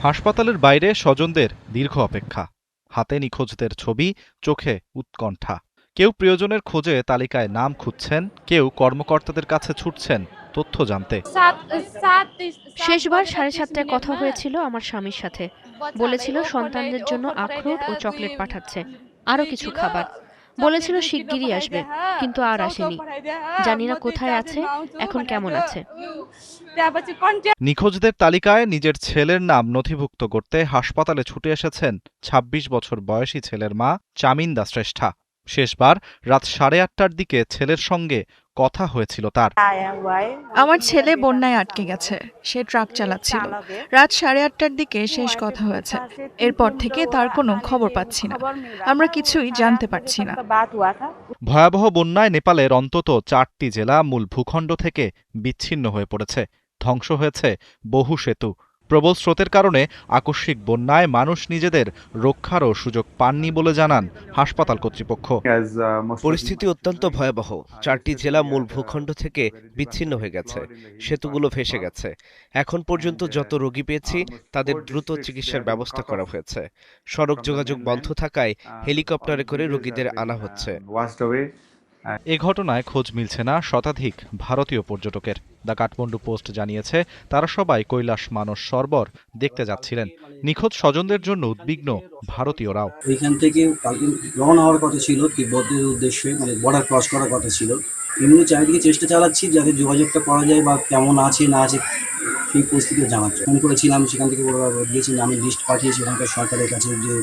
হাসপাতালের বাইরে স্বজনদের দীর্ঘ অপেক্ষা, হাতে নিখোঁজদের ছবি, চোখে উৎকণ্ঠা। কেউ প্রিয়জনের খোঁজে তালিকায় নাম খুঁজছেন, কেউ কর্মকর্তাদের কাছে ছুটছেন তথ্য জানতে। শেষবার 7:30টায় কথা হয়েছিল আমার স্বামীর সাথে। বলেছিল সন্তানদের জন্য আখরোট ও চকলেট পাঠাচ্ছে, আরও কিছু খাবার। বলেছিল শিগগিরই আসবে, কিন্তু আর আসেনি। জানি না কোথায় আছে, এখন কেমন আছে। নিখোঁজদের তালিকায় নিজের ছেলের নাম নথিভুক্ত করতে হাসপাতালে ছুটে এসেছেন ২৬ বছর বয়সী ছেলের মা চামিন্দা শ্রেষ্ঠা। শেষবার রাত 8:30টার দিকে ছেলের সঙ্গে কথা হয়েছিল তার। আমার ছেলে বন্যায় আটকে গেছে, সে ট্রাক চালাচ্ছিল। রাত 8:30টার দিকে শেষ কথা হয়েছে। এরপর থেকে তার কোনো খবর পাচ্ছি না, আমরা কিছুই জানতে পারছি না। ভয়াবহ বন্যায় নেপালের অন্তত 4টি জেলা মূল ভূখণ্ড থেকে বিচ্ছিন্ন হয়ে পড়েছে। ধ্বংস হয়েছে বহু সেতু। প্রবল স্রোতের কারণে আকস্মিক বন্যায় মানুষ নিজেদের রক্ষারও সুযোগ পাননি বলে জানান হাসপাতাল কর্তৃপক্ষ। পরিস্থিতি অত্যন্ত ভয়াবহ। 4টি জেলা মূল ভূখণ্ড থেকে বিচ্ছিন্ন হয়ে গেছে, সেতুগুলো ভেসে গেছে। এখন পর্যন্ত যত রোগী পেয়েছি তাদের দ্রুত চিকিৎসার ব্যবস্থা করা হয়েছে। সড়ক যোগাযোগ বন্ধ থাকায় হেলিকপ্টারে করে রোগীদের আনা হচ্ছে। এ ঘটনায় খোঁজ মিলছে না শতাধিক ভারতীয় পর্যটকের। দ্য কাঠমান্ডু পোস্ট জানিয়েছে, তারা সবাই কৈলাস মানস সরোবর দেখতে যাচ্ছিলেন। নিখোঁজ স্বজনদের জন্য উদ্বিগ্ন ভারতীয়রাও। এখান থেকে রওনা হওয়ার কথা ছিল তিব্বতের উদ্দেশ্যে, মানে বর্ডার ক্রস করার কথা ছিল। এমনি চারিদিকে চেষ্টা চালাচ্ছি যাতে যোগাযোগটা করা যায় বা কেমন আছে না আছে সেই পরিস্থিতি জানার জন্য ফোন করেছিলাম। সেখান থেকে ওরা দিয়েছেন, আমি লিস্ট পাঠিয়েছি এখানকার সরকারের কাছে যে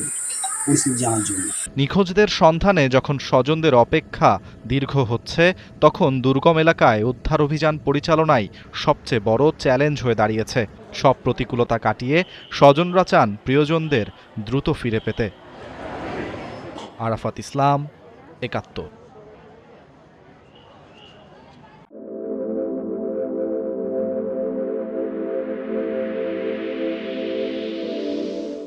পরিস্থিতি জানার জন্য। নিখোঁজদের সন্ধানে যখন স্বজনদের অপেক্ষা দীর্ঘ হচ্ছে, তখন দুর্গম এলাকায় উদ্ধার অভিযান পরিচালনাই সবচেয়ে বড় চ্যালেঞ্জ হয়ে দাঁড়িয়েছে। সব প্রতিকূলতা কাটিয়ে স্বজনরা চান প্রিয়জনদের দ্রুত ফিরে পেতে। আরাফাত ইসলাম, ৭১।